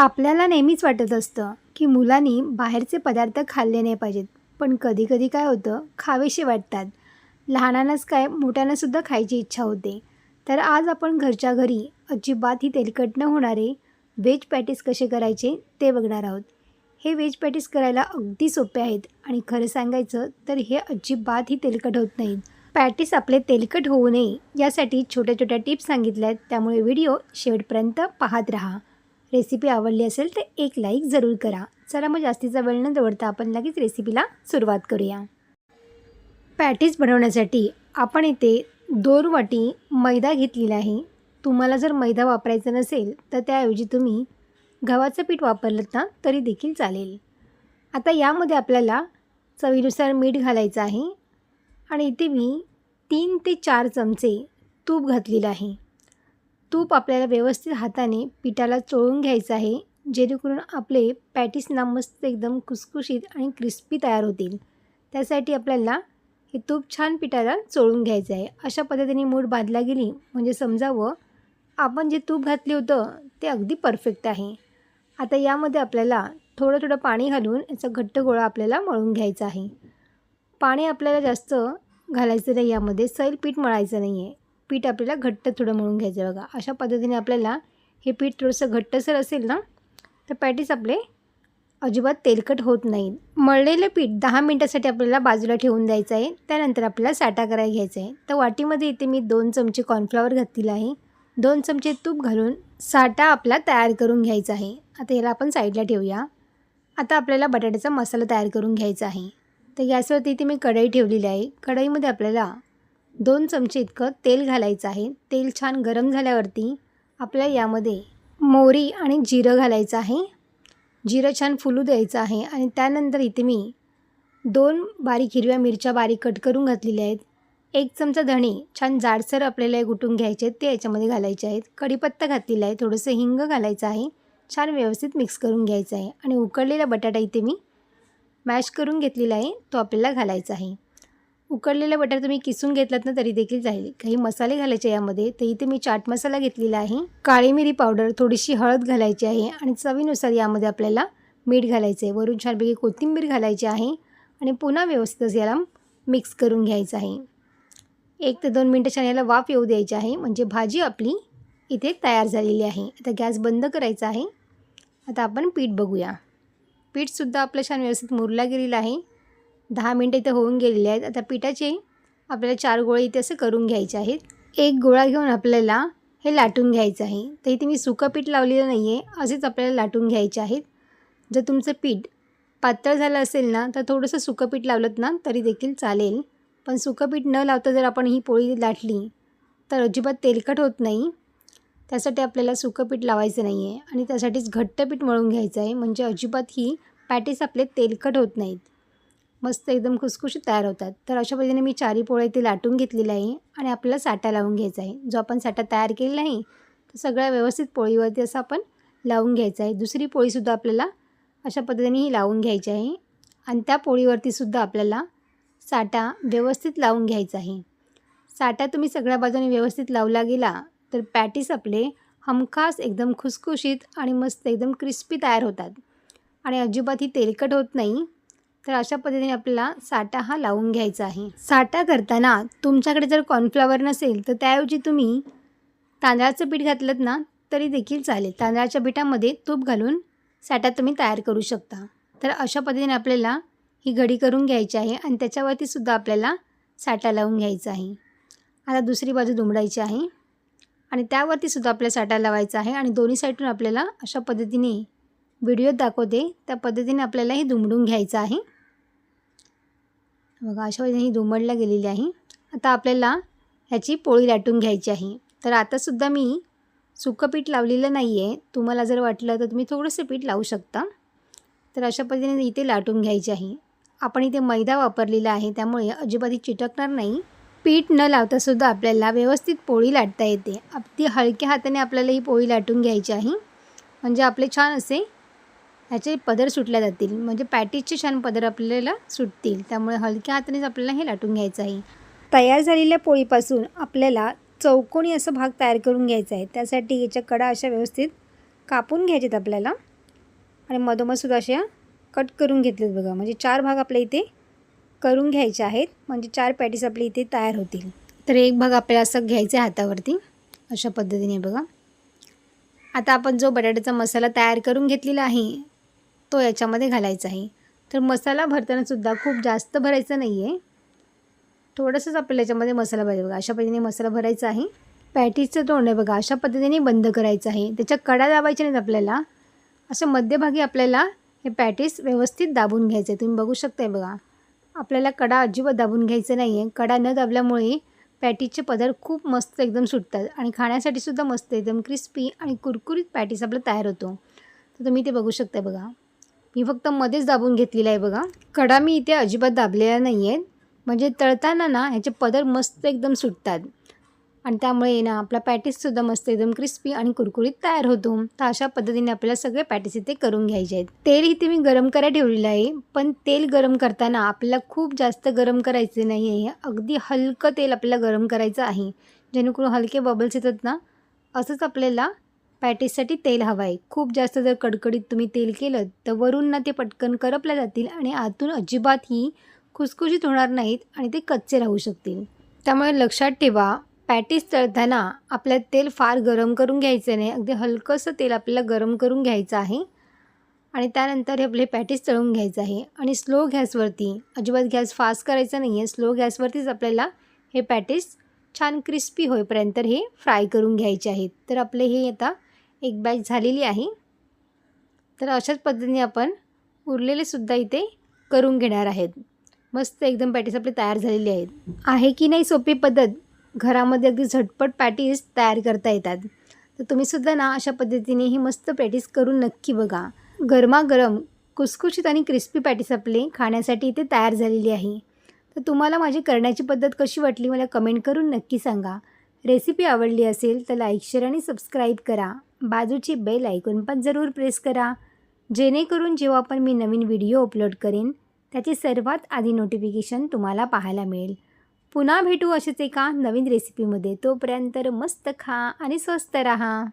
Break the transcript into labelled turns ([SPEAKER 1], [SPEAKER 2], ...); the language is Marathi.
[SPEAKER 1] आपल्याला नेहमीच वाटत असतं की मुलांनी बाहेरचे पदार्थ खाल्ले नाही पाहिजेत, पण कधी-कधी काय होतं, खावेसे वाटतात. लहानांनाच काय मोठ्यांनासुद्धा खायची इच्छा होते. तर आज आपण घरच्या घरी अजिबात ही तेलकट न होणारे व्हेज पॅटीस कसे करायचे ते बघणार आहोत. हे व्हेज पॅटीस करायला अगदी सोपे आहेत आणि खरं सांगायचं तर हे अजिबात ही तेलकट होत नाहीत. पॅटीस आपले तेलकट होऊ नये यासाठी छोट्या-छोट्या टिप्स सांगितल्या आहेत, त्यामुळे व्हिडिओ शेवटपर्यंत पाहत राहा. रेसिपी आवडली असेल तर एक लाईक जरूर करा. चला मग जास्तीचा वेळ न दवडता आपण लगेच रेसिपीला सुरुवात करूया. पॅटीस बनवण्यासाठी आपण इथे 2 वाटी मैदा घेतलेला आहे. तुम्हाला जर मैदा वापरायचा नसेल तर त्याऐवजी तुम्ही गव्हाचं पीठ वापरलं ना तरी देखील चालेल. आता यामध्ये आपल्याला चवीनुसार मीठ घालायचं आहे आणि इथे मी 3 ते 4 चमचे तूप घातलेलं आहे. तूप आपल्याला व्यवस्थित हाताने पिठाला चोळून घ्यायचं आहे, जेणेकरून आपले पॅटीस ना मस्त एकदम खुसखुशीत आणि क्रिस्पी तयार होतील. त्यासाठी आपल्याला हे तूप छान पिठाला चोळून घ्यायचं आहे. अशा पद्धतीने मूठ बांधला गेली म्हणजे समजावं आपण जे तूप घातले होतं ते अगदी परफेक्ट आहे. आता यामध्ये आपल्याला थोडं थोडं पाणी घालून याचा घट्ट गोळा आपल्याला मळून घ्यायचा आहे. पाणी आपल्याला जास्त घालायचं नाही, यामध्ये सैल पीठ मळायचं नाही आहे. पीठ आपल्याला घट्ट थोडं मळून घ्यायचं आहे बघा. अशा पद्धतीने आपल्याला हे पीठ थोडंसं घट्टसर असेल ना तर पॅटीस आपले अजिबात तेलकट होत नाहीत. मळलेलं पीठ 10 मिनटासाठी आपल्याला बाजूला ठेवून द्यायचं आहे. त्यानंतर आपल्याला साठा करायला घ्यायचा आहे. तर वाटीमध्ये इथे मी 2 चमचे कॉर्नफ्लॉवर घातलेलं आहे. 2 चमचे तूप घालून साठा आपला तयार करून घ्यायचा आहे. आता याला आपण साईडला ठेवूया. आता आपल्याला बटाट्याचा मसाला तयार करून घ्यायचा आहे. तर गॅसवरती इथे मी कढई ठेवलेली आहे. कढईमध्ये आपल्याला 2 चमचे इतकं तेल घालायचं आहे. तेल छान गरम झाल्यावरती आपल्याला यामध्ये मोहरी आणि जिरं घालायचं आहे. जिरं छान फुलू द्यायचं आहे आणि त्यानंतर इथे मी 2 बारीक हिरव्या मिरच्या बारीक कट करून घातलेल्या आहेत. 1 चमचा धणे छान जाडसर आपल्याला कुटून घ्यायचे आहेत, ते याच्यामध्ये घालायचे आहेत. कढीपत्ता घातलेला आहे, थोडंसं हिंग घालायचं आहे. छान व्यवस्थित मिक्स करून घ्यायचं आहे आणि उकडलेला बटाटा इथे मी मॅश करून घेतलेला आहे, तो आपल्याला घालायचा आहे. उकडलेला बटाटा तुम्ही किसून घेतलात ना तरी देखील जाईल. काही मसाले घालायचे यामध्ये. तर इथे मी चाट मसाला घेतलेला आहे, काळी मिरी पावडर, थोडीशी हळद घालायची आहे आणि चवीनुसार यामध्ये आपल्याला मीठ घालायचं आहे. वरून छानपैकी कोथिंबीर घालायची आहे आणि पुन्हा व्यवस्थित याला मिक्स करून घ्यायचं आहे. 1 ते 2 मिनटं छान याला वाफ येऊ द्यायची आहे. म्हणजे भाजी आपली इथे तयार झालेली आहे. आता गॅस बंद करायचा आहे. आता आपण पीठ बघूया. पीठसुद्धा आपलं छान व्यवस्थित मुरला गेलेलं आहे. 10 मिनटं इथे होऊन गेलेले आहेत. आता पिठाचे आपल्याला 4 गोळे इथे असं करून घ्यायचे आहेत. एक गोळा घेऊन आपल्याला हे लाटून घ्यायचं आहे. तर इथे मी सुकं पीठ लावलेलं नाही आहे, असेच आपल्याला लाटून घ्यायचे आहेत. जर तुमचं पीठ पातळ झालं असेल ना तर थोडंसं सुकं पीठ लावलं ना तरी देखील चालेल. पण सुकं पीठ न लावता जर आपण ही पोळी लाटली तर अजिबात तेलकट होत नाही. त्यासाठी आपल्याला सुकं पीठ लावायचं नाही आहे आणि त्यासाठीच घट्ट पीठ मळून घ्यायचं आहे. म्हणजे अजिबात ही पॅटीस आपले तेलकट होत नाहीत, मस्त एकदम खुसखुशीत तयार होतात. तर अशा पद्धतीने मी 4 पोळ्या इथे लाटून घेतलेल्या आहे आणि आपल्याला साठा लावून घ्यायचा आहे. जो आपण साठा तयार केलेला आहे तो सगळ्या व्यवस्थित पोळीवरती असं आपण लावून घ्यायचा आहे. दुसरी पोळीसुद्धा आपल्याला अशा पद्धतीने ही लावून घ्यायची आहे आणि त्या पोळीवरतीसुद्धा आपल्याला साठा व्यवस्थित लावून घ्यायचा आहे. साठा तुम्ही सगळ्या बाजूने व्यवस्थित लावला गेला तर पॅटीस आपले हमखास एकदम खुसखुशीत आणि मस्त एकदम क्रिस्पी तयार होतात आणि अजिबात ही तेलकट होत नाही. तर अशा पद्धतीने आपल्याला साठा हा लावून घ्यायचा आहे. साठा करताना तुमच्याकडे जर कॉर्नफ्लॉवर नसेल तर त्याऐवजी तुम्ही तांदळाचं पीठ घातलं ना तरी देखील चालेल. तांदळाच्या पिठामध्ये तूप घालून साठा तुम्ही तयार करू शकता. तर अशा पद्धतीने आपल्याला ही घडी करून घ्यायची आहे आणि त्याच्यावरती सुद्धा आपल्याला साठा लावून घ्यायचा आहे. आता दुसरी बाजू दुमडायची आहे आणि त्यावरती सुद्धा आपल्याला साठा लावायचा आहे आणि दोन्ही साईडून आपल्याला अशा पद्धतीने व्हिडिओत दाखवते त्या पद्धतीने आपल्याला हे दुमडून घ्यायचं आहे. बघा अशा पद्धतीने ही दुमडल्या गेलेली आहे. आता आपल्याला ह्याची पोळी लाटून घ्यायची आहे. तर आतासुद्धा मी सुकं पीठ लावलेलं नाही आहे. तुम्हाला जर वाटलं तर तुम्ही थोडंसं पीठ लावू शकता. तर अशा पद्धतीने इथे लाटून घ्यायची आहे. आपण इथे मैदा वापरलेला आहे त्यामुळे अजिबात चिटकणार नाही. पीठ न लावतासुद्धा आपल्याला व्यवस्थित पोळी लाटता येते. अगदी हलक्या हाताने आपल्याला ही पोळी लाटून घ्यायची आहे. म्हणजे आपले छान असे ह्याचे पदर सुटल्या जातील, म्हणजे पॅटीसचे छान पदर आपल्याला सुटतील. त्यामुळे हलक्या हातानेच आपल्याला हे लाटून घ्यायचं आहे. तयार झालेल्या पोळीपासून आपल्याला चौकोनी असं भाग तयार करून घ्यायचा आहे. त्यासाठी याच्या कडा अशा व्यवस्थित कापून घ्यायच्यात आपल्याला. आणि मधोमधसुद्धा अशा कट करून घेतलेत बघा. म्हणजे 4 भाग आपल्या इथे करून घ्यायचे आहेत. म्हणजे 4 पॅटीस आपल्या इथे तयार होतील. तर एक भाग आपल्याला असं घ्यायचा आहे हातावरती अशा पद्धतीने बघा. आता आपण जो बटाट्याचा मसाला तयार करून घेतलेला आहे तो याच्यामध्ये घालायचा आहे. तर मसाला भरतानासुद्धा खूप जास्त भरायचा नाही आहे. थोडंसंच आपल्याला याच्यामध्ये मसाला भरायचा बघा. अशा पद्धतीने मसाला भरायचा आहे. पॅटीसचं तोंड आहे बघा अशा पद्धतीने बंद करायचं आहे. त्याच्या कडा दाबायच्या नाहीत आपल्याला. असं मध्यभागी आपल्याला हे पॅटीस व्यवस्थित दाबून घ्यायचं आहे. तुम्ही बघू शकताय बघा. आपल्याला कडा अजिबात दाबून घ्यायचं नाही आहे. कडा न दाबल्यामुळे पॅटीसचे पदार्थ खूप मस्त एकदम सुटतात आणि खाण्यासाठी सुद्धा मस्त एकदम क्रिस्पी आणि कुरकुरीत पॅटीस आपला तयार होतो. तर तुम्ही ते बघू शकताय बघा. मी फक्त मध्येच दाबून घेतलेला आहे बघा. कडा मी इथे अजिबात दाबलेला नाही आहेत. म्हणजे तळताना ना ह्याचे पदार्थ मस्त एकदम सुटतात आणि त्यामुळे ना आपला पॅटीससुद्धा मस्त एकदम क्रिस्पी आणि कुरकुरीत तयार होतो. तर अशा पद्धतीने आपल्याला सगळे पॅटीस इथे करून घ्यायचे आहेत. तेल इथे मी गरम करायला ठेवलेलं आहे. पण तेल गरम करताना आपल्याला खूप जास्त गरम करायचे नाही आहे. अगदी हलकं तेल आपल्याला गरम करायचं आहे. जेणेकरून हलके बबल्स येतात ना असंच आपल्याला पॅटीससाठी तेल हवं आहे. खूप जास्त जर कडकडीत तुम्ही तेल केलं तर वरून ना ते पटकन करपल्या जातील आणि आतून अजिबातही खुसखुशीत होणार नाहीत आणि ते कच्चे राहू शकतील. त्यामुळे लक्षात ठेवा पॅटीस तळताना आपल्याला तेल फार गरम करून घ्यायचं नाही. अगदी हलकंसं तेल आपल्याला गरम करून घ्यायचं आहे आणि त्यानंतर हे आपले पॅटीस तळून घ्यायचं आहे आणि स्लो गॅसवरती, अजिबात गॅस फास्ट करायचा नाही आहे. स्लो गॅसवरतीच आपल्याला हे पॅटीस छान क्रिस्पी होईपर्यंत हे फ्राय करून घ्यायचे आहेत. तर आपले हे आता एक बॅच झालेली आहे. तर अशाच पद्धतीने आपण उरलेले सुद्धा इथे करून घेणार आहेत. मस्त एकदम पॅटीस आपले तयार झालेले आहेत. आहे की नाही सोपी पद्धत? घरामध्ये अगदी झटपट पॅटीस तयार करता येतात. तर तुम्हीसुद्धा ना अशा पद्धतीने ही मस्त पॅटीस करून नक्की बघा. गरमागरम खुसखुशीत आणि क्रिस्पी पॅटीस आपले खाण्यासाठी इथे तयार झालेली आहे. तर तुम्हाला माझी करण्याची पद्धत कशी वाटली मला कमेंट करून नक्की सांगा. रेसिपी आवडली असेल तर लाईक, शेअर आणि सबस्क्राईब करा. बाजूची बेल आयकॉन पण जरूर प्रेस करा. जेणेकरून जेव्हा पण मी नवीन व्हिडिओ अपलोड करेन त्याची सर्वात आधी नोटिफिकेशन तुम्हाला पाहायला मिळेल. पुन्हा भेटू असेच एका नवीन रेसिपीमध्ये. तोपर्यंत मस्त खा आणि स्वस्त राहा.